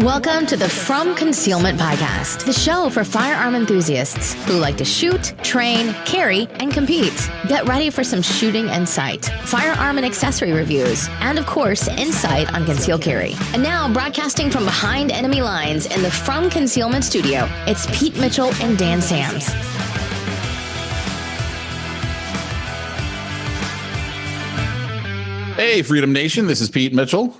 Welcome to the From Concealment Podcast, the show for firearm enthusiasts who like to shoot, train, carry, and compete. Get ready for some shooting and sight, firearm and accessory reviews, and of course, insight on concealed carry. And now, broadcasting from behind enemy lines in the From Concealment studio, it's Pete Mitchell and Dan Sams. Hey, Freedom Nation, this is Pete Mitchell.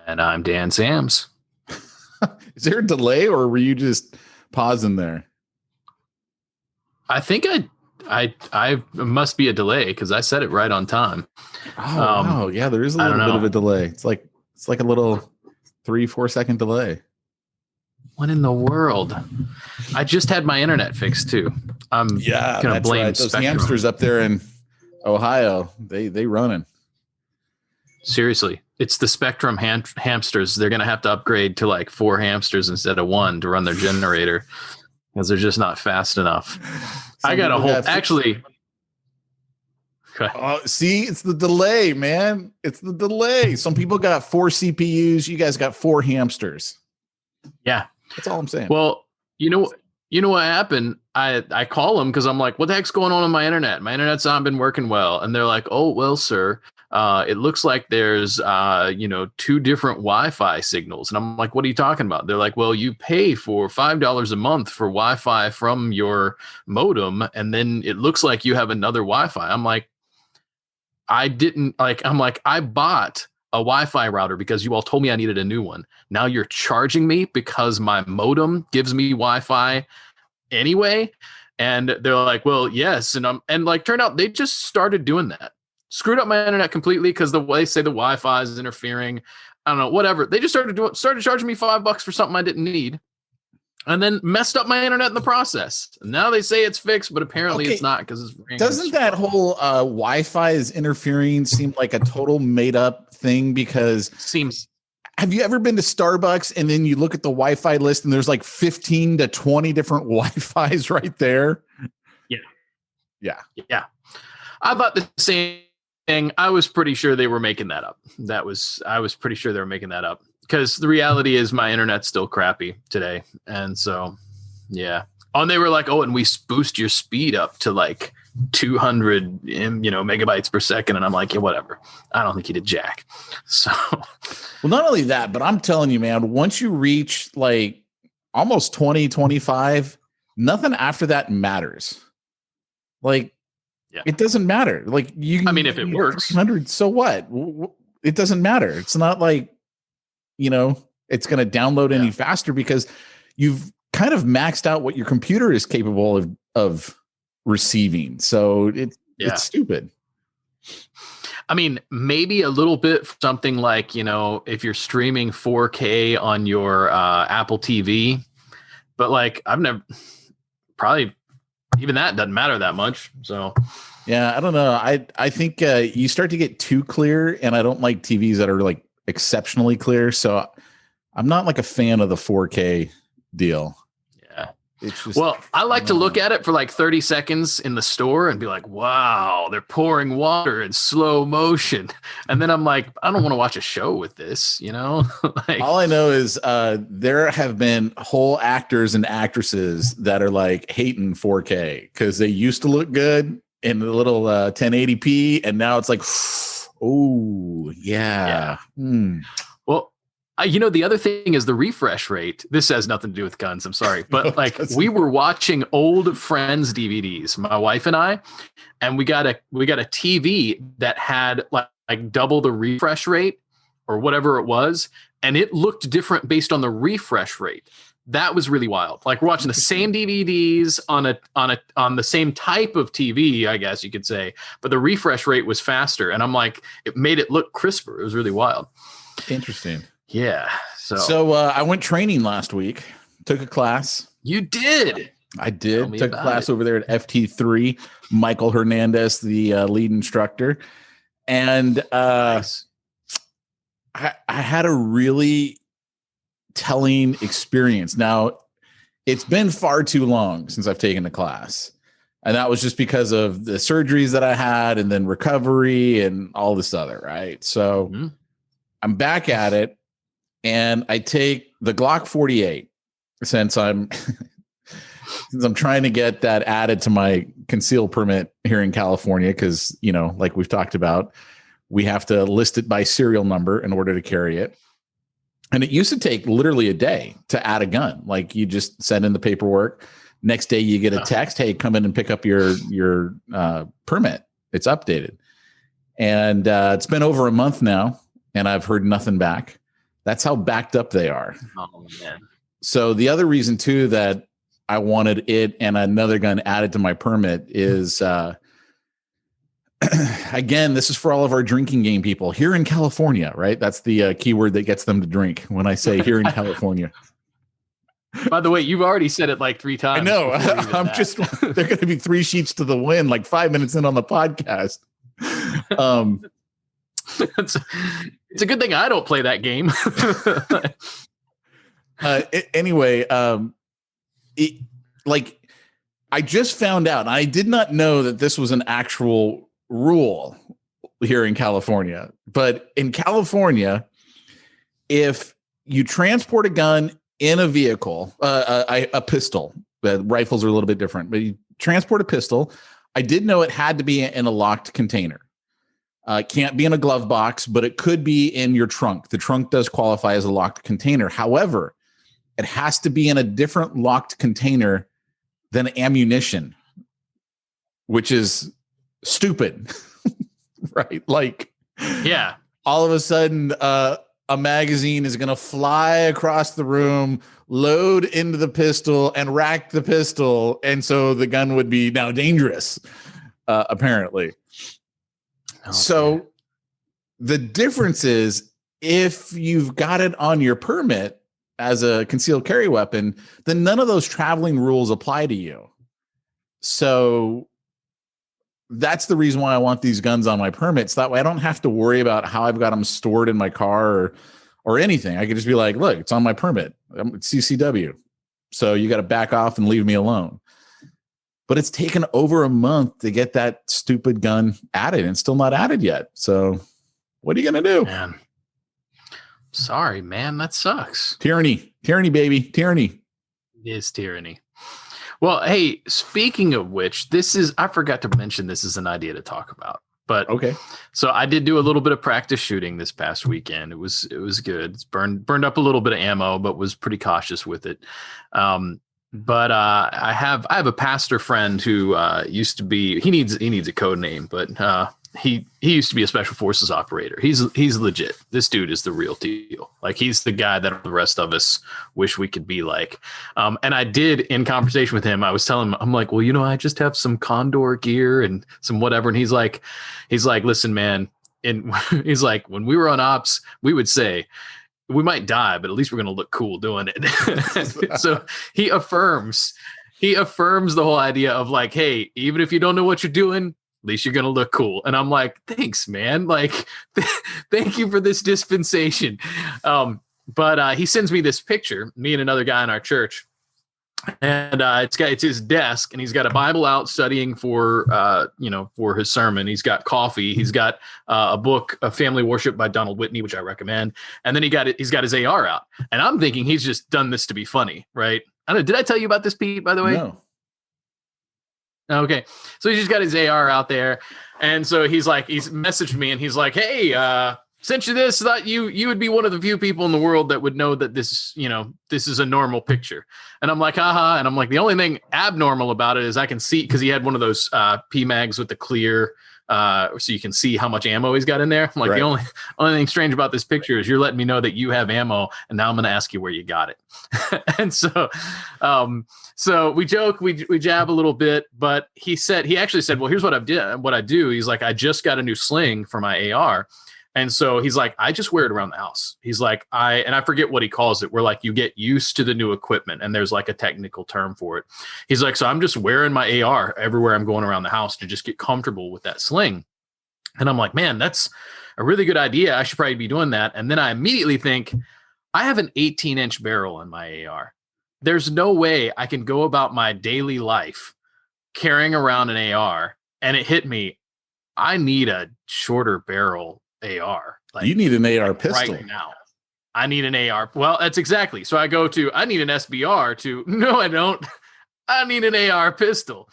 And I'm Dan Sams. Is there a delay or were you just pausing there? I think I must be a delay because I said it right on time. Oh, wow. Yeah, there is a little bit of a delay. It's like a little 3-4 second delay. What in the world? I just had my internet fixed too. I'm gonna blame right. Those Spectrum. hamsters up there in Ohio, they running. Seriously, it's the Spectrum hamsters. They're going to have to upgrade to like 4 hamsters instead of 1 to run their generator because they're just not fast enough. I got a whole actually. See, it's the delay, man. It's the delay. Some people got 4 CPUs. You guys got 4 hamsters. Yeah, that's all I'm saying. Well, you know what happened? I call them because I'm like, what the heck's going on with my internet? My internet's not been working well. And they're like, oh, well, sir, it looks like there's, 2 different Wi-Fi signals. And I'm like, what are you talking about? They're like, well, you pay for $5 a month for Wi-Fi from your modem. And then it looks like you have another Wi-Fi. I'm like, I bought a Wi-Fi router because you all told me I needed a new one. Now you're charging me because my modem gives me Wi-Fi anyway. And they're like, well, yes. And turned out they just started doing that. Screwed up my internet completely because the way they say the Wi-Fi is interfering. I don't know, whatever. They just started charging me $5 for something I didn't need. And then messed up my internet in the process. Now they say it's fixed, but apparently it's not because it's. Doesn't that whole Wi-Fi is interfering seem like a total made up thing? Because have you ever been to Starbucks and then you look at the Wi-Fi list and there's like 15 to 20 different Wi-Fis right there? Yeah. I thought the same thing. I was pretty sure they were making that up. I was pretty sure they were making that up. Because the reality is my internet's still crappy today. And so, yeah. Oh, and they were like, oh, and we boost your speed up to like 200, megabytes per second. And I'm like, yeah, whatever. I don't think you did jack. So. Well, not only that, but I'm telling you, man, once you reach like almost 20, 25, nothing after that matters. Like, it doesn't matter. Like if it works. 100, so what? It doesn't matter. It's not like, it's going to download any faster because you've kind of maxed out what your computer is capable of receiving. So it's stupid. I mean, maybe a little bit something like, if you're streaming 4K on your Apple TV, but like I've never probably even that doesn't matter that much. So, yeah, I don't know. I think you start to get too clear, and I don't like TVs that are like exceptionally clear. So I'm not like a fan of the 4K deal. Yeah. It's just, I like to look at it for like 30 seconds in the store and be like, wow, they're pouring water in slow motion. And then I'm like, I don't want to watch a show with this, like, all I know is there have been whole actors and actresses that are like hating 4K because they used to look good in the little 1080p. And now it's like, oh, yeah. Well, the other thing is the refresh rate. This has nothing to do with guns. I'm sorry. But we were watching old Friends DVDs, my wife and I, and we got a TV that had like double the refresh rate or whatever it was. And it looked different based on the refresh rate. That was really wild. Like we're watching the same DVDs on the same type of TV, I guess you could say, but the refresh rate was faster. And I'm like, it made it look crisper. It was really wild. Interesting. Yeah. So I went training last week, took a class. You did. I did. Took a class over there at FT3, Michael Hernandez, the lead instructor. And nice. I had a really telling experience. Now, it's been far too long since I've taken the class. And that was just because of the surgeries that I had and then recovery and all this other, right? So I'm back at it. and I take the Glock 48 since I'm trying to get that added to my conceal permit here in California because, like we've talked about, we have to list it by serial number in order to carry it. And it used to take literally a day to add a gun. Like you just send in the paperwork. Next day you get a text, hey, come in and pick up your permit. It's updated. And it's been over a month now, and I've heard nothing back. That's how backed up they are. Oh, man. So the other reason, too, that I wanted it and another gun added to my permit is, again, this is for all of our drinking game people here in California, right? That's the keyword that gets them to drink when I say here in California. By the way, you've already said it like 3 times. I know. They're going to be 3 sheets to the wind, like 5 minutes in on the podcast. It's a good thing I don't play that game. Anyway, I just found out, and I did not know that this was an actual rule here in California. But in California, if you transport a gun in a vehicle, a pistol, the rifles are a little bit different, but you transport a pistol. I did know it had to be in a locked container. It can't be in a glove box, but it could be in your trunk. The trunk does qualify as a locked container. However, it has to be in a different locked container than ammunition, which is stupid, right? Like, yeah, all of a sudden, a magazine is going to fly across the room, load into the pistol, and rack the pistol. And so the gun would be now dangerous, apparently. Okay. So the difference is if you've got it on your permit as a concealed carry weapon, then none of those traveling rules apply to you. So that's the reason why I want these guns on my permits. That way I don't have to worry about how I've got them stored in my car or anything. I could just be like, look, it's on my permit. It's CCW. So you got to back off and leave me alone. But it's taken over a month to get that stupid gun added and still not added yet. So what are you going to do? Man. Sorry, man. That sucks. Tyranny, baby. Tyranny. It is tyranny. Well, hey, speaking of which, I forgot to mention this is an idea to talk about. But okay. So I did do a little bit of practice shooting this past weekend. It was good. It's burned up a little bit of ammo, but was pretty cautious with it. But I have a pastor friend who used to be, he needs a code name, but he used to be a special forces operator. He's legit. This dude is the real deal. Like, he's the guy that the rest of us wish we could be like. And I did, in conversation with him, I was telling him, I'm like, well, I just have some Condor gear and some whatever. And he's like, listen, man. And he's like, when we were on ops, we would say, we might die, but at least we're going to look cool doing it. So he affirms the whole idea of like, hey, even if you don't know what you're doing, at least you're going to look cool. And I'm like, thanks, man. Like, thank you for this dispensation. But he sends me this picture, me and another guy in our church. And it's his desk, and he's got a Bible out studying for his sermon. He's got coffee. He's got a book, A Family Worship by Donald Whitney, which I recommend. And then he's got his AR out. And I'm thinking he's just done this to be funny, right? I don't know. Did I tell you about this, Pete, by the way? No. Okay. So he's just got his AR out there. And so he's messaged me, and he's like, hey, sent you this, thought you would be one of the few people in the world that would know that this is a normal picture. And I'm like, haha. And I'm like, the only thing abnormal about it is I can see, because he had one of those PMags with the clear, so you can see how much ammo he's got in there. I'm like, right. The only thing strange about this picture is you're letting me know that you have ammo, and now I'm going to ask you where you got it. And so we joke, we jab a little bit, but he actually said, well, here's what I do. He's like, I just got a new sling for my AR. And so he's like, I just wear it around the house. He's like, I forget what he calls it, where like you get used to the new equipment, and there's like a technical term for it. He's like, so I'm just wearing my AR everywhere I'm going around the house to just get comfortable with that sling. And I'm like, man, that's a really good idea. I should probably be doing that. And then I immediately think, I have an 18-inch barrel in my AR. There's no way I can go about my daily life carrying around an AR. And it hit me, I need a shorter barrel AR. Like, you need an AR pistol right now. I need an AR. Well, that's exactly. So I go to, I need an SBR to, no, I don't. I need an AR pistol.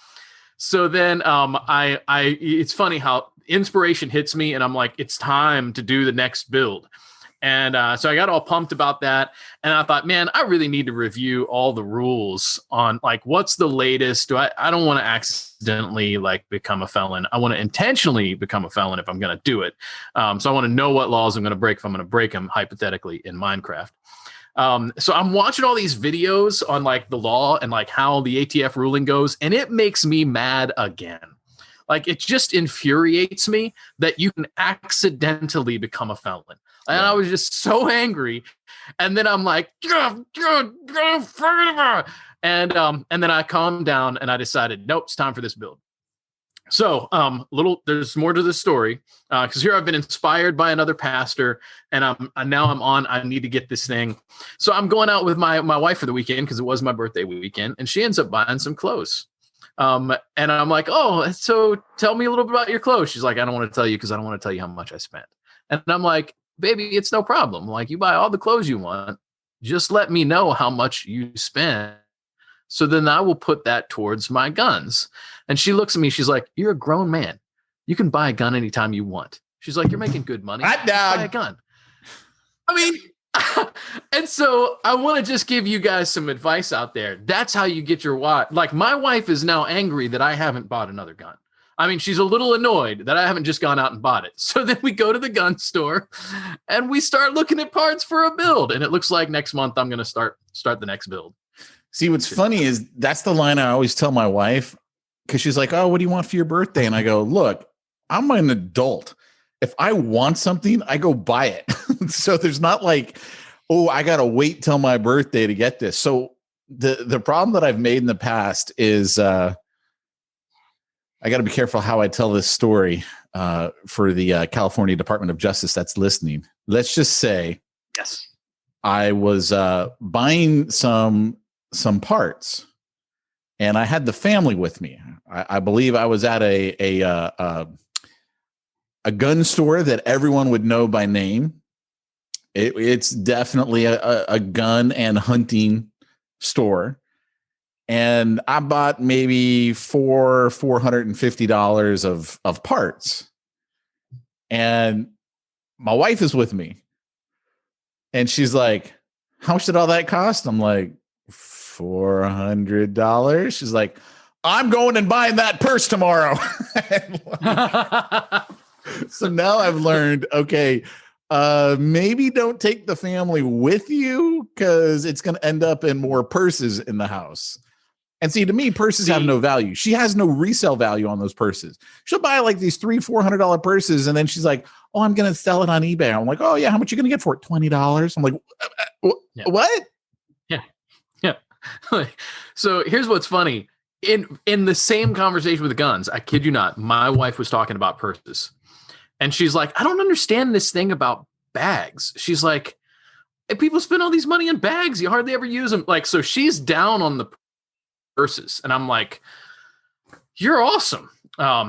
So then it's funny how inspiration hits me and I'm like, it's time to do the next build. And so I got all pumped about that. And I thought, man, I really need to review all the rules on like, what's the latest? I don't want to accidentally like become a felon. I want to intentionally become a felon if I'm going to do it. So I want to know what laws I'm going to break if I'm going to break them hypothetically in Minecraft. So I'm watching all these videos on like the law and like how the ATF ruling goes, and it makes me mad again. Like it just infuriates me that you can accidentally become a felon. And I was just so angry. And then I'm like, and then I calmed down and I decided, nope, it's time for this build. So there's more to the story because here I've been inspired by another pastor and I need to get this thing. So I'm going out with my wife for the weekend because it was my birthday weekend, and she ends up buying some clothes. And I'm like, oh, so tell me a little bit about your clothes. She's like, I don't want to tell you because I don't want to tell you how much I spent. And I'm like, baby, it's no problem. Like, you buy all the clothes you want. Just let me know how much you spend. So then I will put that towards my guns. And she looks at me. She's like, you're a grown man. You can buy a gun anytime you want. She's like, you're making good money. Buy a gun. I mean, and so I want to just give you guys some advice out there. That's how you get your wife. Like, my wife is now angry that I haven't bought another gun. I mean, she's a little annoyed that I haven't just gone out and bought it. So then we go to the gun store and we start looking at parts for a build. And it looks like next month I'm going to start the next build. See, what's funny is that's the line I always tell my wife, because she's like, oh, what do you want for your birthday? And I go, look, I'm an adult. If I want something, I go buy it. So there's not like, oh, I got to wait till my birthday to get this. So the problem that I've made in the past is I got to be careful how I tell this story for the California Department of Justice that's listening. Let's just say, yes, I was buying some parts, and I had the family with me. I believe I was at a gun store that everyone would know by name. It's definitely a gun and hunting store. And I bought maybe $450 of parts. And my wife is with me. And she's like, how much did all that cost? I'm like, $400. She's like, I'm going and buying that purse tomorrow. So now I've learned, okay, maybe don't take the family with you because it's going to end up in more purses in the house. And see, to me, purses have no value. She has no resale value on those purses. She'll buy like these $300-$400 purses, and then she's like, "Oh, I'm going to sell it on eBay." I'm like, "Oh yeah, how much are you going to get for it? $20." I'm like, "What?" Yeah. So here's what's funny. In the same conversation with the guns, I kid you not, my wife was talking about purses, and she's like, "I don't understand this thing about bags." She's like, "People spend all these money on bags. You hardly ever use them." Like, so she's down on the purses, and I'm like, you're awesome.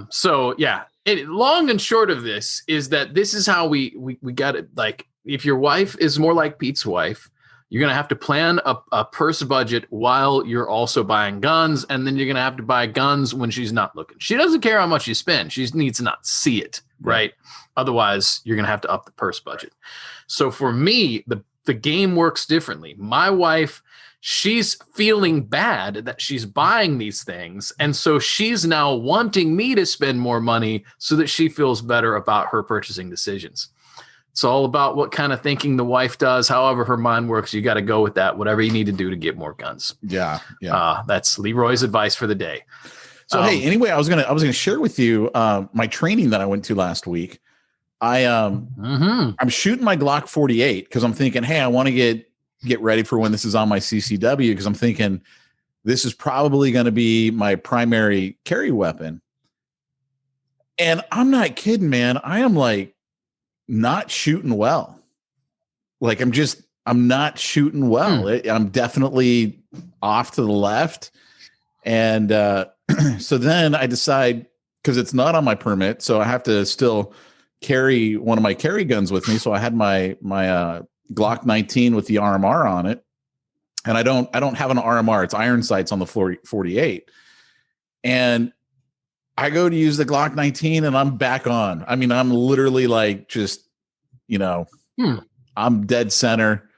So yeah, long and short of this is that this is how we got it. Like, if your wife is more like Pete's wife, you're going to have to plan a purse budget while you're also buying guns. And then you're going to have to buy guns when she's not looking. She doesn't care how much you spend. She needs to not see it. Right. Otherwise you're going to have to up the purse budget. So for me, the game works differently. My wife, she's feeling bad that she's buying these things. And so she's now wanting me to spend more money so that she feels better about her purchasing decisions. It's all about what kind of thinking the wife does. However her mind works, you got to go with that, whatever you need to do to get more guns. Yeah. That's Leroy's advice for the day. So, hey, anyway, I was gonna share with you my training that I went to last week. I'm shooting my Glock 48 because I'm thinking, hey, I want to get ready for when this is on my CCW, because I'm thinking this is probably going to be my primary carry weapon. And I'm not kidding, man. I am like not shooting well. Like I'm not shooting well. I'm definitely off to the left. And so then I decide, because it's not on my permit, so I have to still carry one of my carry guns with me. So I had my Glock 19 with the RMR on it. And I don't have an RMR. It's iron sights on the 48. And I go to use the Glock 19 and I'm back on. I mean, I'm literally like just, I'm dead center.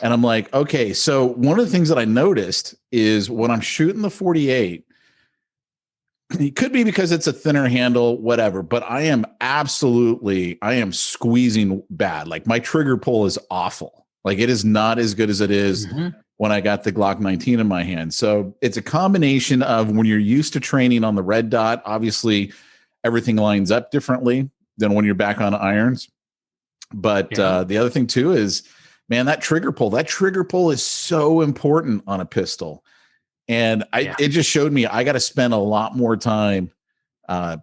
And I'm like, okay. So one of the things that I noticed is when I'm shooting the 48, it could be because it's a thinner handle, whatever, but I am squeezing bad. Like my trigger pull is awful. Like it is not as good as it is when I got the Glock 19 in my hand. So it's a combination of when you're used to training on the red dot, obviously everything lines up differently than when you're back on irons. But the other thing too is, man, that trigger pull is so important on a pistol. And it just showed me I got to spend a lot more time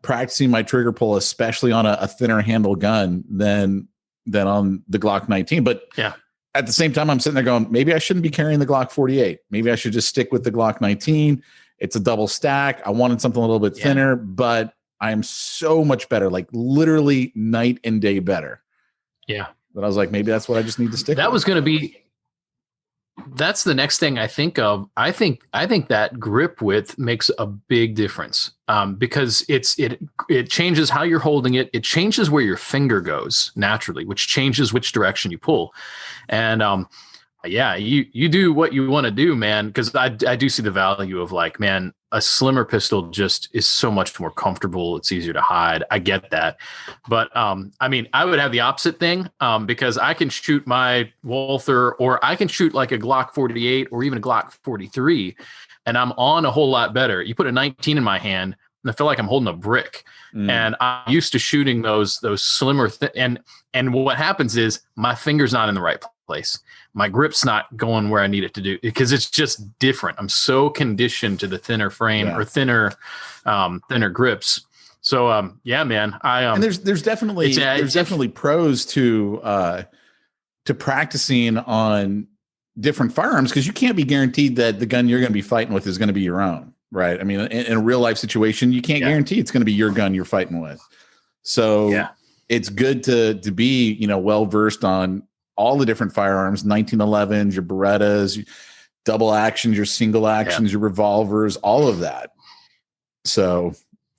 practicing my trigger pull, especially on a thinner handle gun than on the Glock 19. But at the same time, I'm sitting there going, maybe I shouldn't be carrying the Glock 48. Maybe I should just stick with the Glock 19. It's a double stack. I wanted something a little bit thinner, but I am so much better, like literally night and day better. Yeah. But I was like, maybe that's what I just need to stick with. That was going to be. That's the next thing I think of. I think that grip width makes a big difference because it changes how you're holding it. It changes where your finger goes naturally, which changes which direction you pull. And you do what you want to do, man. Because I do see the value of like, man, a slimmer pistol just is so much more comfortable. It's easier to hide. I get that. But I mean, I would have the opposite thing because I can shoot my Walther or I can shoot like a Glock 48 or even a Glock 43 and I'm on a whole lot better. You put a 19 in my hand and I feel like I'm holding a brick. And I'm used to shooting those slimmer and what happens is my finger's not in the right place. My grip's not going where I need it to do because it's just different. I'm so conditioned to the thinner frame or thinner grips. So man, and there's definitely pros to practicing on different firearms because you can't be guaranteed that the gun you're going to be fighting with is going to be your own, right? I mean, in a real life situation, you can't guarantee it's going to be your gun you're fighting with. So it's good to be well versed on all the different firearms, 1911s, your Berettas, your double actions, your single actions, your revolvers, all of that. So,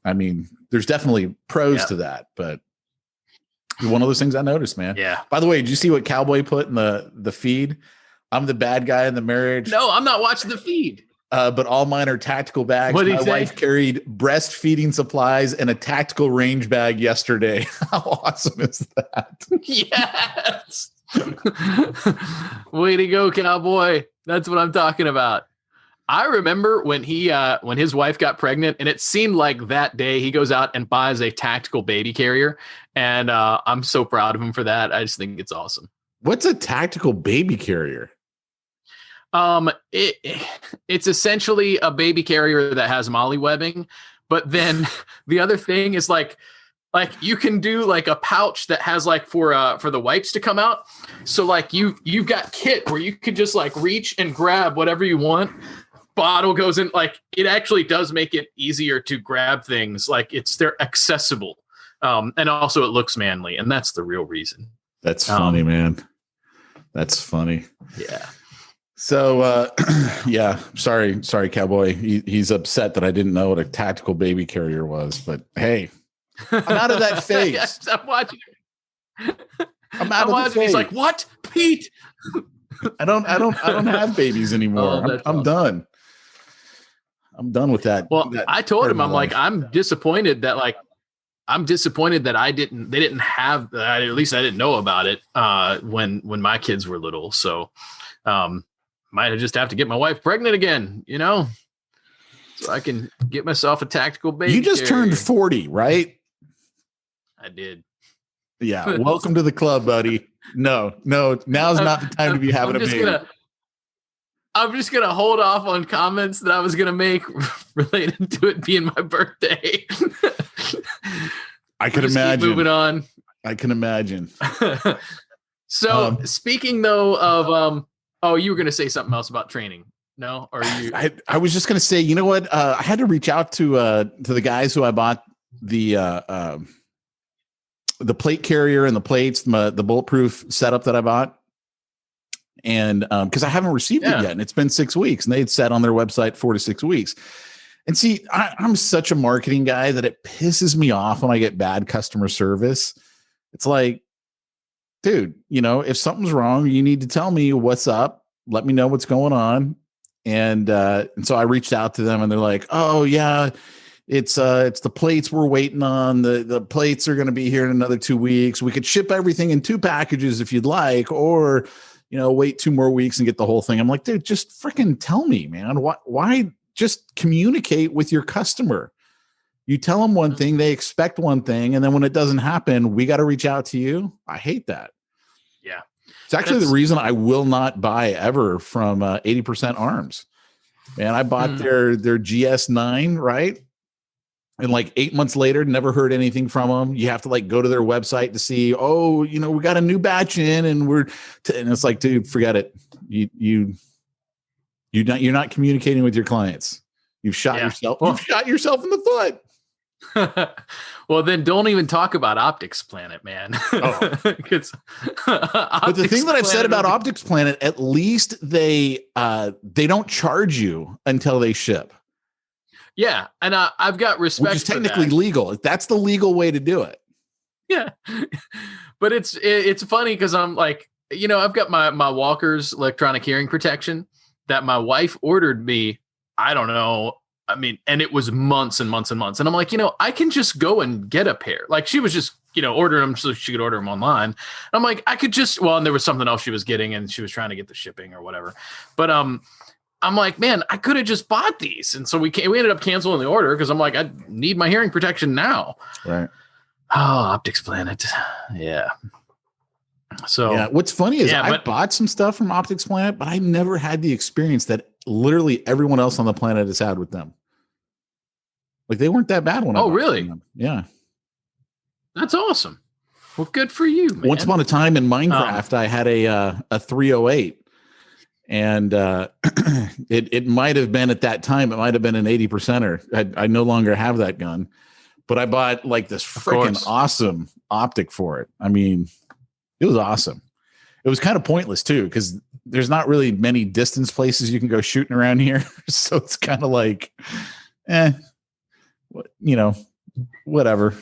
I mean, there's definitely pros to that, but one of those things I noticed, man. Yeah. By the way, did you see what Cowboy put in the feed? I'm the bad guy in the marriage. No, I'm not watching the feed. But all mine are tactical bags. What did My he say? wife carried breastfeeding supplies and a tactical range bag yesterday. How awesome is that? Yes. Way to go, Cowboy. That's what I'm talking about. I remember when when his wife got pregnant and it seemed like that day he goes out and buys a tactical baby carrier. And I'm so proud of him for that. I just think it's awesome. What's a tactical baby carrier? It's essentially a baby carrier that has molly webbing, but then the other thing is like you can do like a pouch that has like for the wipes to come out. So like you've got kit where you could just like reach and grab whatever you want. Bottle goes in, like it actually does make it easier to grab things. Like they're accessible. And also it looks manly, and that's the real reason. That's funny, man. That's funny. Yeah. So, sorry, Cowboy. He's upset that I didn't know what a tactical baby carrier was, but hey, I'm out of that phase. Yes, I'm watching. I'm out of the phase. He's like, what, Pete? I don't have babies anymore. I'm done. I'm done with that. Well, I told him, I'm like, I'm disappointed that they didn't have that. At least I didn't know about it when my kids were little. So, might just have to get my wife pregnant again, so I can get myself a tactical baby. You just turned 40, right? I did. Yeah. Welcome to the club, buddy. No, now's not the time to be having a baby. I'm just going to hold off on comments that I was going to make related to it being my birthday. I could imagine. Keep moving on. I can imagine. So speaking though of, you were going to say something else about training. No, or you? I was just going to say, you know what? I had to reach out to the guys who I bought the plate carrier and the plates, the bulletproof setup that I bought. And because I haven't received it yet, and it's been 6 weeks, and they had said on their website 4 to 6 weeks. And see, I'm such a marketing guy that it pisses me off when I get bad customer service. It's like, dude, if something's wrong, you need to tell me what's up. Let me know what's going on. And so I reached out to them, and they're like, oh yeah, it's the plates we're waiting on. The plates are going to be here in another 2 weeks. We could ship everything in 2 packages if you'd like, or wait 2 more weeks and get the whole thing. I'm like, dude, just freaking tell me, man. Why just communicate with your customer? You tell them one thing, they expect one thing, and then when it doesn't happen, we got to reach out to you. I hate that. Yeah. It's actually the reason I will not buy ever from 80% Arms. Man, I bought their GS9, right? And like 8 months later, never heard anything from them. You have to like go to their website to see, we got a new batch in, and and it's like, dude, forget it. You're not communicating with your clients. You've shot yourself. You've shot yourself in the foot. Well, then don't even talk about Optics Planet, man. But the thing that I've said about Optics Planet, at least they don't charge you until they ship. Yeah, and I've got respect. Which is technically legal. That's the legal way to do it. Yeah, but it's funny because I'm like, I've got my Walker's electronic hearing protection that my wife ordered me. I don't know. I mean, and it was months and months and months. And I'm like, I can just go and get a pair. Like she was just, ordering them so she could order them online. And I'm like, I could just, and there was something else she was getting and she was trying to get the shipping or whatever. But I'm like, man, I could have just bought these. And so we ended up canceling the order because I'm like, I need my hearing protection now. Right. Oh, Optics Planet. Yeah. So what's funny is I bought some stuff from Optics Planet, but I never had the experience that literally everyone else on the planet has had with them. Like they weren't that bad when I bought really? Them. Yeah. That's awesome. Well, good for you, man. Once upon a time in Minecraft, I had a 308. And it might have been at that time, it might have been an 80%er. I no longer have that gun, but I bought like this freaking awesome optic for it. I mean, it was awesome. It was kind of pointless too, because there's not really many distance places you can go shooting around here. So it's kind of like, whatever.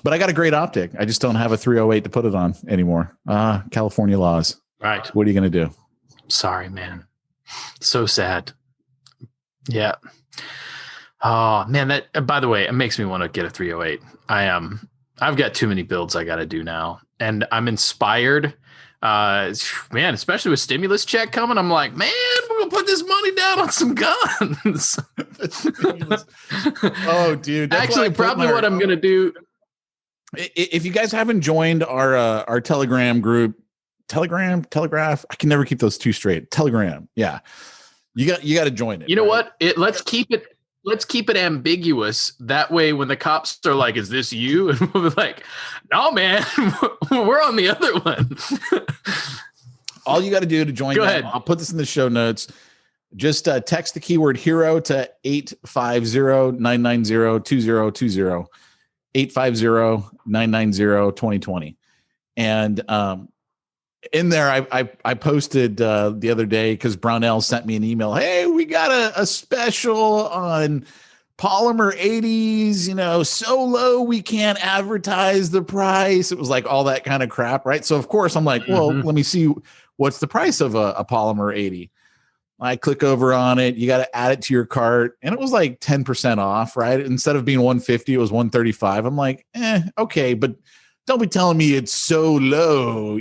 But I got a great optic. I just don't have a 308 to put it on anymore. California laws. Right. What are you going to do? Sorry, man. So sad. Yeah. Oh man, that, by the way, it makes me want to get a 308. I've got too many builds I got to do now, and I'm inspired. Man, especially with stimulus check coming, I'm like, man, we're gonna put this money down on some guns. Oh, dude. Actually, probably what I'm gonna do. If you guys haven't joined our Telegram group, Telegraph. I can never keep those two straight. Telegram. Yeah. You got to join it. You know what? Let's keep it ambiguous. That way, when the cops are like, is this you? And we'll be like, no, man, we're on the other one. All you got to do to join. Go ahead. I'll put this in the show notes. Just text the keyword hero to 850-990-2020, 850-990-2020. And, in there, I posted the other day because Brownell sent me an email. Hey, we got a special on polymer 80s, so low we can't advertise the price. It was like all that kind of crap, right? So of course I'm like, well, let me see what's the price of a polymer 80. I click over on it. You got to add it to your cart, and it was like 10% off, right? Instead of being 150, it was 135. I'm like, okay, but don't be telling me it's so low,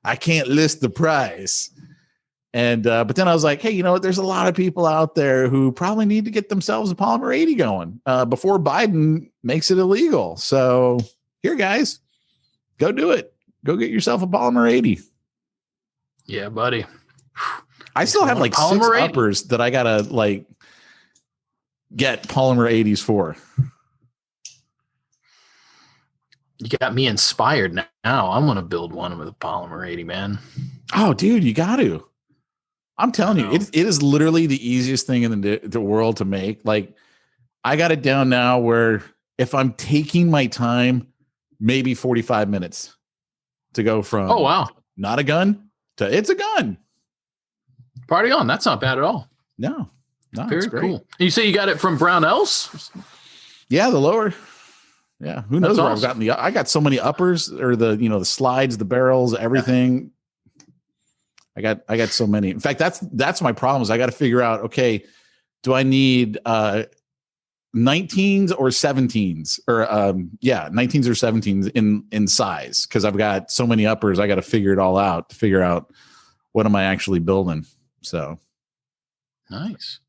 I can't list the price. And but then I was like, hey, there's a lot of people out there who probably need to get themselves a polymer 80 going before Biden makes it illegal. So here, guys, go do it. Go get yourself a polymer 80. Yeah, buddy. I still have like polymer 6 uppers that I gotta like get polymer 80s for. You got me inspired now. I'm going to build one with a polymer 80, man. Oh, dude, you got to. I'm telling you, it is literally the easiest thing in the world to make. Like, I got it down now where if I'm taking my time, maybe 45 minutes to go from oh wow, not a gun It's a gun. Party on. That's not bad at all. No, very cool. And you say you got it from Brownells? Yeah, the lower. Yeah, who knows where awesome. I've gotten I got so many uppers, or the slides, the barrels, everything. Yeah. I got so many. In fact, that's my problem. Is I got to figure out, okay, do I need 19s or 17s, or 19s or 17s in size? Because I've got so many uppers, I got to figure it all out to figure out what am I actually building. So nice.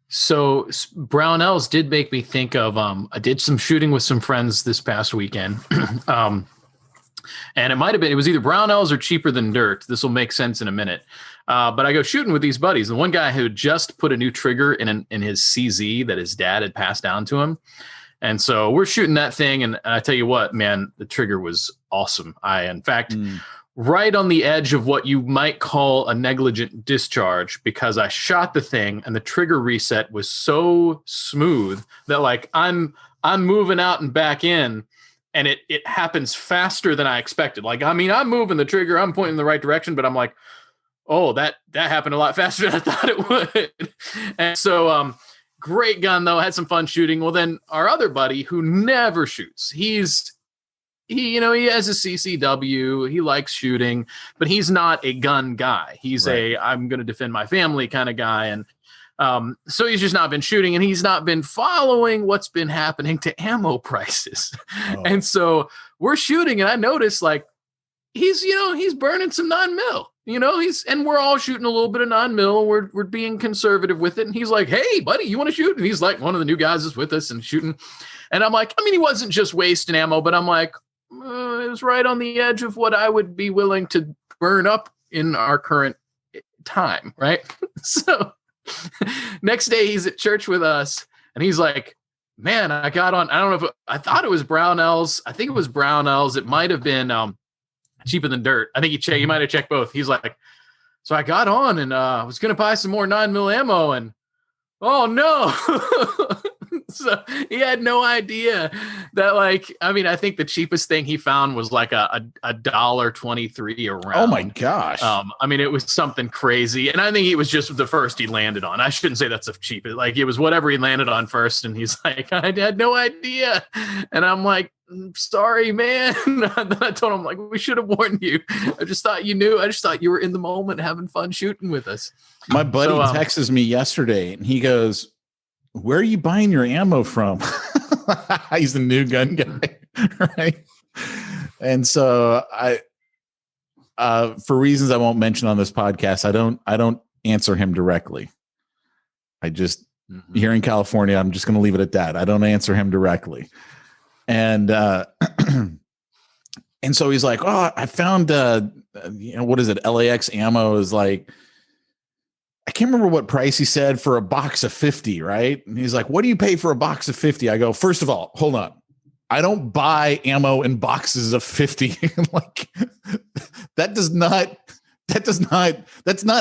So Brownells did make me think of I did some shooting with some friends this past weekend. And it was either Brownells or Cheaper Than Dirt. This will make sense in a minute. But I go shooting with these buddies, and one guy who just put a new trigger in his CZ that his dad had passed down to him. And so we're shooting that thing, and I tell you what, man, the trigger was awesome. In fact, right on the edge of what you might call a negligent discharge, because I shot the thing and the trigger reset was so smooth that like I'm moving out and back in, and it happens faster than I expected. Like, I mean, I'm moving the trigger, I'm pointing in the right direction, but I'm like, oh, that happened a lot faster than I thought it would. And so great gun though, had some fun shooting. Well, then our other buddy who never shoots, he has a CCW, he likes shooting, but he's not a gun guy. He's I'm going to defend my family kind of guy. And so he's just not been shooting, and he's not been following what's been happening to ammo prices. Oh. And so we're shooting, and I noticed like he's burning some 9mm. And we're all shooting a little bit of 9mm. We're being conservative with it. And he's like, hey, buddy, you want to shoot? And he's like, one of the new guys is with us and shooting. And I'm like, I mean, he wasn't just wasting ammo, but I'm like, it was right on the edge of what I would be willing to burn up in our current time. Right. So next day he's at church with us, and he's like, man, I got on, I don't know if I thought it was Brownells. I think it was Brownells. It might've been, Cheaper Than Dirt. I think he might have checked both. He's like, so I got on and I was going to buy some more 9mm ammo, and oh no. So he had no idea that, like, I mean, I think the cheapest thing he found was like a $1.23 a round. Oh my gosh. I mean, it was something crazy. And I think it was just the first he landed on. I shouldn't say that's the cheapest. Like, it was whatever he landed on first. And he's like, I had no idea. And I'm like, sorry, man. Then I told him, like, we should have warned you. I just thought you knew. I just thought you were in the moment having fun shooting with us. My buddy texts me yesterday, and he goes, where are you buying your ammo from? He's the new gun guy, right? And so for reasons I won't mention on this podcast, I don't answer him directly. I just here in California, I'm just going to leave it at that. I don't answer him directly. And and so he's like, oh, I found what is it? LAX ammo is like, I can't remember what price he said for a box of 50, right? And he's like, what do you pay for a box of 50? I go, first of all, hold on. I don't buy ammo in boxes of 50. Like, that's not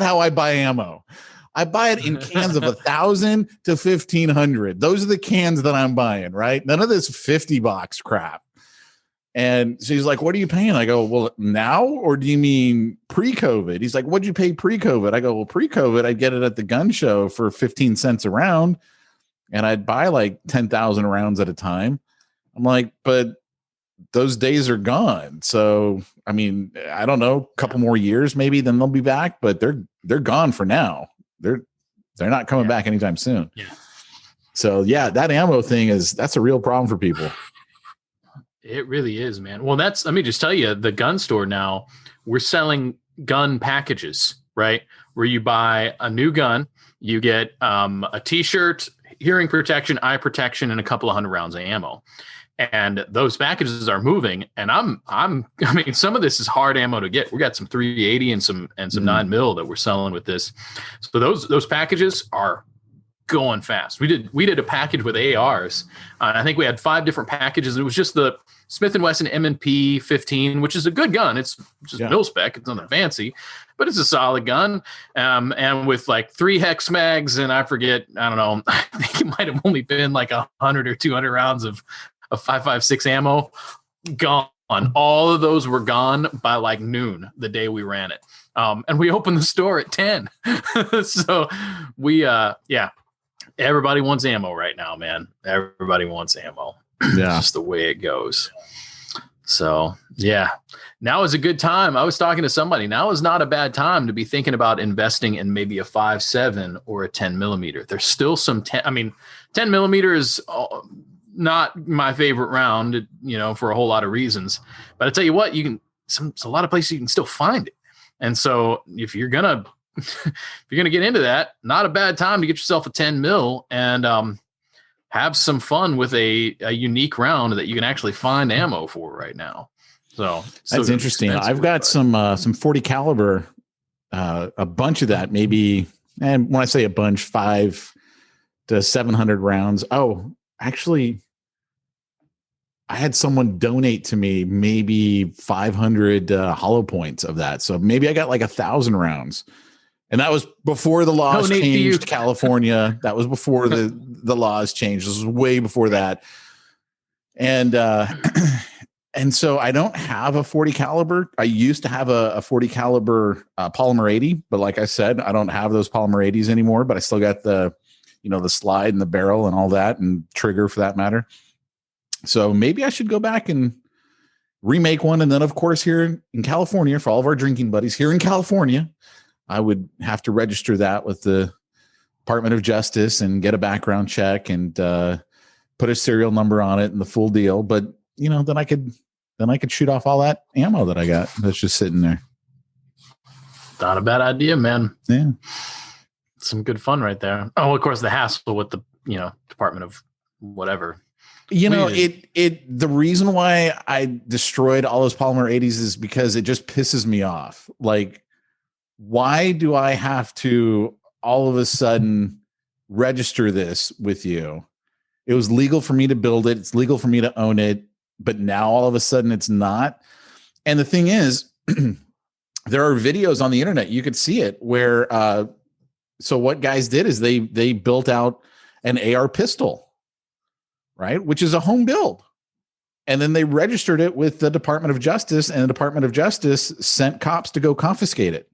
how I buy ammo. I buy it in cans of 1,000 to 1,500. Those are the cans that I'm buying, right? None of this 50 box crap. And so he's like, what are you paying? I go, well, now, or do you mean pre-COVID? He's like, what'd you pay pre-COVID? I go, well, pre-COVID, I'd get it at the gun show for 15 cents a round, and I'd buy like 10,000 rounds at a time. I'm like, but those days are gone. So, I mean, I don't know, a couple more years maybe, then they'll be back, but they're gone for now. They're not coming back anytime soon. Yeah. So yeah, that ammo thing that's a real problem for people. It really is, man. Well, let me just tell you, the gun store now, we're selling gun packages, right? Where you buy a new gun, you get a t-shirt, hearing protection, eye protection, and a couple of 100 rounds of ammo. And those packages are moving. And I mean, some of this is hard ammo to get. We got some 380 and some 9mm that we're selling with this. So those packages are going fast. We did a package with ARs. I think we had 5 different packages. It was just the Smith & Wesson M&P 15, which is a good gun. It's just mil spec. It's nothing fancy, but it's a solid gun. And with like 3 hex mags, and I forget, I don't know, I think it might have only been like 100 or 200 rounds of 5.56 ammo gone. All of those were gone by like noon the day we ran it. And we opened the store at 10. So we, everybody wants ammo right now, man. Everybody wants ammo. Yeah. Just the way it goes. So yeah, now is a good time. I was talking to somebody. Now is not a bad time to be thinking about investing in maybe a 5.7 or a 10 millimeter. There's still some 10 millimeter is not my favorite round, for a whole lot of reasons. But I tell you what, it's a lot of places you can still find it. And so if you're gonna get into that, not a bad time to get yourself a 10 mil and have some fun with a unique round that you can actually find ammo for right now. So that's interesting. I've got some 40 caliber, a bunch of that, maybe. And when I say a bunch, 500 to 700 rounds. Oh, actually, I had someone donate to me maybe 500 hollow points of that. So maybe I got like 1,000 rounds. And that was before the laws changed California. That was before the laws changed. This was way before that. And and so I don't have a 40 caliber. I used to have a 40 caliber polymer 80, but like I said, I don't have those polymer 80s anymore, but I still got the slide and the barrel and all that, and trigger for that matter. So maybe I should go back and remake one. And then of course, here in California, for all of our drinking buddies here in California, I would have to register that with the Department of Justice and get a background check and put a serial number on it and the full deal. But then I could shoot off all that ammo that I got that's just sitting there. Not a bad idea, man. Yeah, some good fun right there. Oh, of course, the hassle with the Department of whatever. The reason why I destroyed all those polymer 80s is because it just pisses me off. Like, why do I have to all of a sudden register this with you? It was legal for me to build it. It's legal for me to own it. But now all of a sudden it's not. And the thing is, there are videos on the internet. You could see it where, so what guys did is they built out an AR pistol, right? Which is a home build. And then they registered it with the Department of Justice, and the Department of Justice sent cops to go confiscate it.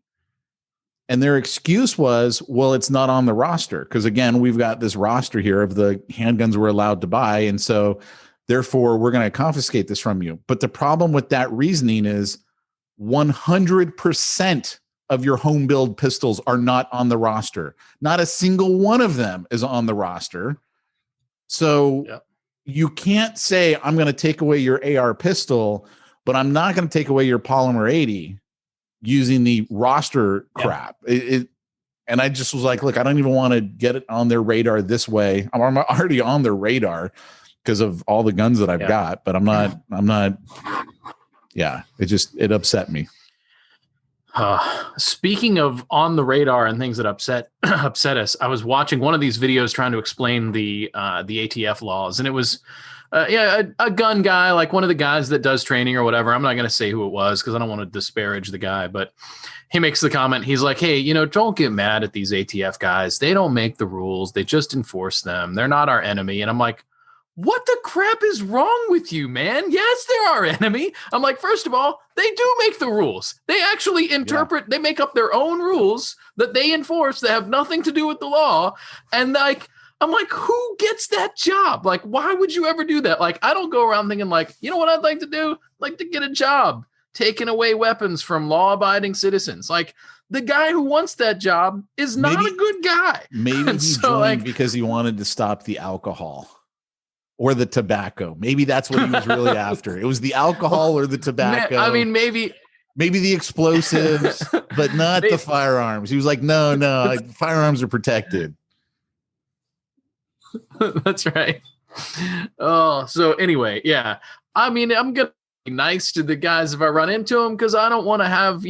And their excuse was, well, it's not on the roster. Because again, we've got this roster here of the handguns we're allowed to buy. And so therefore we're going to confiscate this from you. But the problem with that reasoning is 100% of your home build pistols are not on the roster. Not a single one of them is on the roster. So you can't say, I'm going to take away your AR pistol, but I'm not going to take away your polymer 80 using the roster crap. And I just was like, look, I don't even want to get it on their radar this way. I'm already on their radar because of all the guns that I've got, but I'm not. Yeah, it upset me. Speaking of on the radar and things that upset us, I was watching one of these videos trying to explain the ATF laws, and it was a gun guy, like one of the guys that does training or whatever. I'm not going to say who it was because I don't want to disparage the guy, but he makes the comment. He's like, hey, don't get mad at these ATF guys. They don't make the rules. They just enforce them. They're not our enemy. And I'm like, what the crap is wrong with you, man? Yes, they're our enemy. I'm like, first of all, they do make the rules. They actually interpret, they make up their own rules that they enforce that have nothing to do with the law. And like, I'm like, who gets that job? Like, why would you ever do that? Like, I don't go around thinking like, you know what I'd like to do? I'd like to get a job taking away weapons from law-abiding citizens. Like, the guy who wants that job is not a good guy. Maybe he joined because he wanted to stop the alcohol. Or the tobacco. Maybe that's what he was really after. It was the alcohol or the tobacco. I mean, maybe the explosives, but not the firearms. He was like, no, firearms are protected. That's right. Oh, so anyway, yeah. I mean, I'm going to be nice to the guys if I run into them because I don't want to have,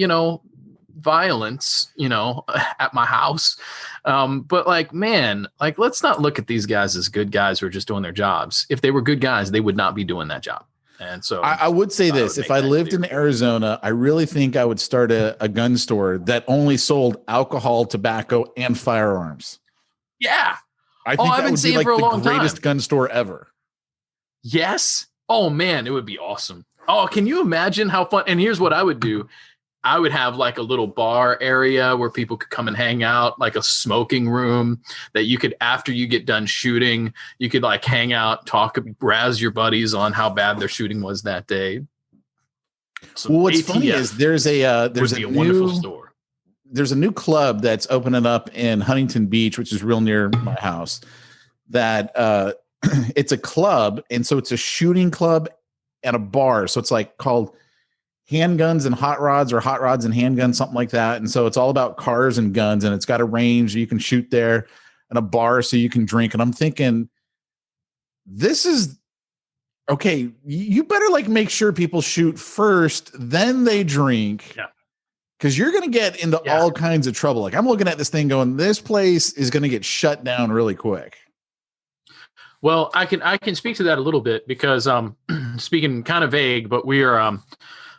violence, at my house. But like, man, like, let's not look at these guys as good guys who are just doing their jobs. If they were good guys, they would not be doing that job. And so I would say this, if I lived in Arizona, I really think I would start a gun store that only sold alcohol, tobacco, and firearms. Yeah. I think that would be like the greatest gun store ever. Yes. Oh man, it would be awesome. Oh, can you imagine how fun? And here's what I would do. I would have like a little bar area where people could come and hang out, like a smoking room that you could, after you get done shooting, you could like hang out, talk, razz your buddies on how bad their shooting was that day. Well, what's funny is there's a wonderful store. There's a new club that's opening up in Huntington Beach, which is real near my house. That it's a club, and so it's a shooting club and a bar. So it's like called Handguns and Hot Rods, or Hot Rods and Handguns, something like that. And so it's all about cars and guns, and it's got a range you can shoot there, and a bar so you can drink. And I'm thinking, this is okay. You better like make sure people shoot first, then they drink. Yeah. Because you're going to get into all kinds of trouble. Like, I'm looking at this thing going, this place is going to get shut down really quick. Well, I can speak to that a little bit because speaking kind of vague, but we are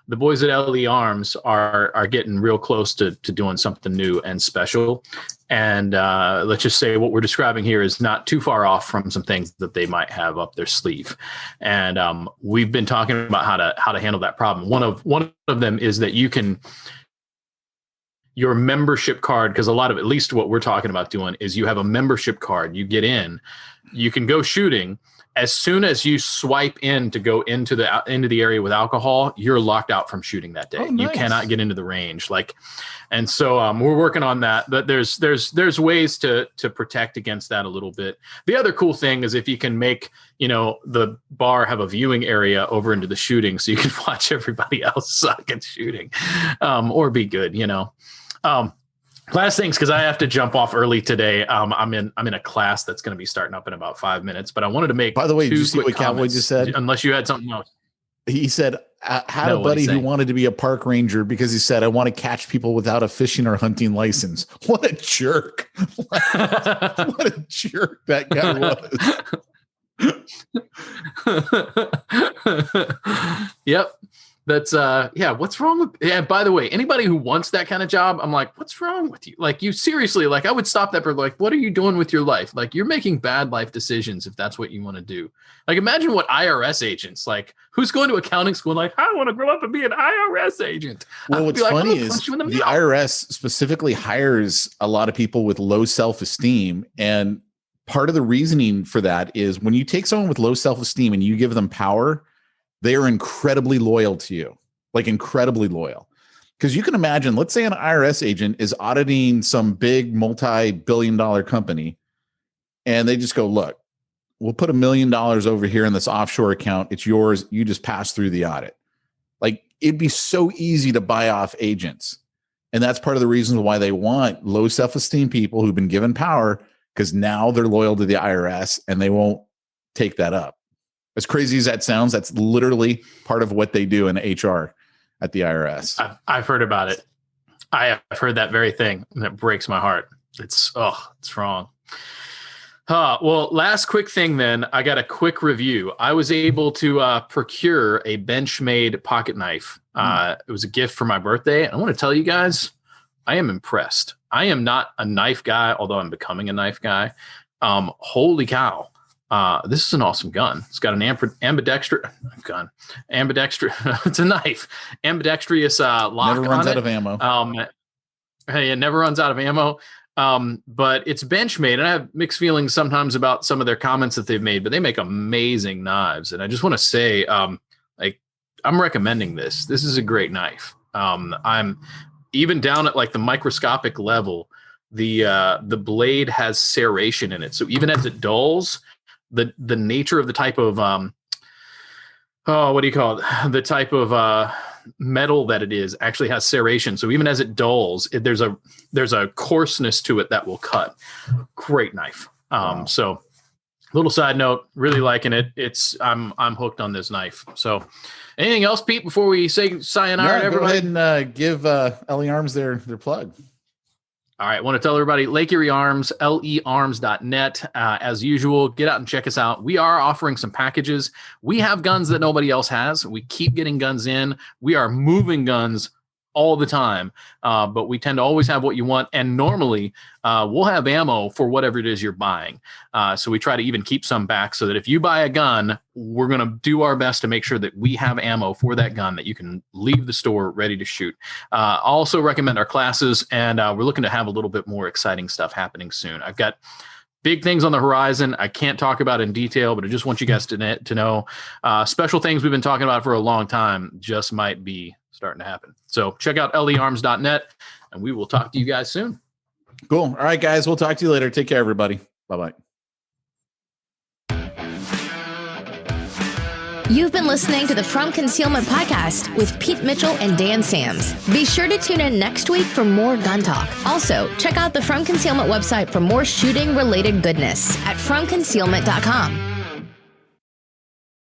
the boys at LE Arms are getting real close to doing something new and special. And let's just say what we're describing here is not too far off from some things that they might have up their sleeve. And we've been talking about how to handle that problem. One of them is that you can, your membership card, because a lot of, at least what we're talking about doing, is you have a membership card. You get in, you can go shooting. As soon as you swipe in to go into the area with alcohol, you're locked out from shooting that day. Oh, nice. You cannot get into the range. And so we're working on that. But there's ways to protect against that a little bit. The other cool thing is if you can make, the bar have a viewing area over into the shooting, so you can watch everybody else suck at shooting, or be good. Last things, because I have to jump off early today. I'm in a class that's going to be starting up in about 5 minutes, but I wanted to make. By the way, did you see what Cowboy just said? Unless you had something else. He said, I had a buddy who wanted to be a park ranger because he said, I want to catch people without a fishing or hunting license. What a jerk. What a jerk that guy was. Yep. That's what's wrong with, and by the way, anybody who wants that kind of job, I'm like, what's wrong with you? Like, you seriously, like, I would stop that for like, what are you doing with your life? Like, you're making bad life decisions if that's what you want to do. Like, imagine what IRS agents, like, who's going to accounting school and like, I want to grow up and be an IRS agent. Well, what's funny is the IRS specifically hires a lot of people with low self-esteem, and part of the reasoning for that is when you take someone with low self-esteem and you give them power, they are incredibly loyal to you, like incredibly loyal. Because you can imagine, let's say an IRS agent is auditing some big multi-billion-dollar company, and they just go, look, we'll put $1 million over here in this offshore account. It's yours. You just pass through the audit. Like, it'd be so easy to buy off agents. And that's part of the reason why they want low self-esteem people who've been given power, because now they're loyal to the IRS and they won't take that up. As crazy as that sounds, that's literally part of what they do in HR at the IRS. I've heard about it. I have heard that very thing, and it breaks my heart. It's wrong. Well, last quick thing then. I got a quick review. I was able to procure a Benchmade pocket knife. It was a gift for my birthday. I want to tell you guys, I am impressed. I am not a knife guy, although I'm becoming a knife guy. Holy cow. This is an awesome gun. It's got an ambidextrous gun. It's a knife. Ambidextrous lock. Never runs out of ammo. Hey, it never runs out of ammo. But it's Benchmade, and I have mixed feelings sometimes about some of their comments that they've made, but they make amazing knives. And I just want to say, I'm recommending this. This is a great knife. I'm even down at like the microscopic level. The blade has serration in it, so even as it dulls, the nature of the type of what do you call it? The type of metal that it is actually has serration. So even as it dulls, there's a coarseness to it that will cut. Great knife. Wow. So little side note, really liking it. I'm hooked on this knife. So anything else, Pete, before we say sayonara to everybody? Go ahead and give LE Arms their plug. All right. I want to tell everybody, Lake Erie Arms, learms.net. As usual, get out and check us out. We are offering some packages. We have guns that nobody else has. We keep getting guns in. We are moving guns all the time, but we tend to always have what you want. And normally we'll have ammo for whatever it is you're buying. So we try to even keep some back so that if you buy a gun, we're going to do our best to make sure that we have ammo for that gun that you can leave the store ready to shoot. Also recommend our classes, and we're looking to have a little bit more exciting stuff happening soon. I've got big things on the horizon I can't talk about in detail, but I just want you guys to know special things we've been talking about for a long time just might be starting to happen. So check out learms.net, and we will talk to you guys soon. Cool. All right, guys. We'll talk to you later. Take care, everybody. Bye-bye. You've been listening to the From Concealment Podcast with Pete Mitchell and Dan Sams. Be sure to tune in next week for more gun talk. Also, check out the From Concealment website for more shooting-related goodness at FromConcealment.com.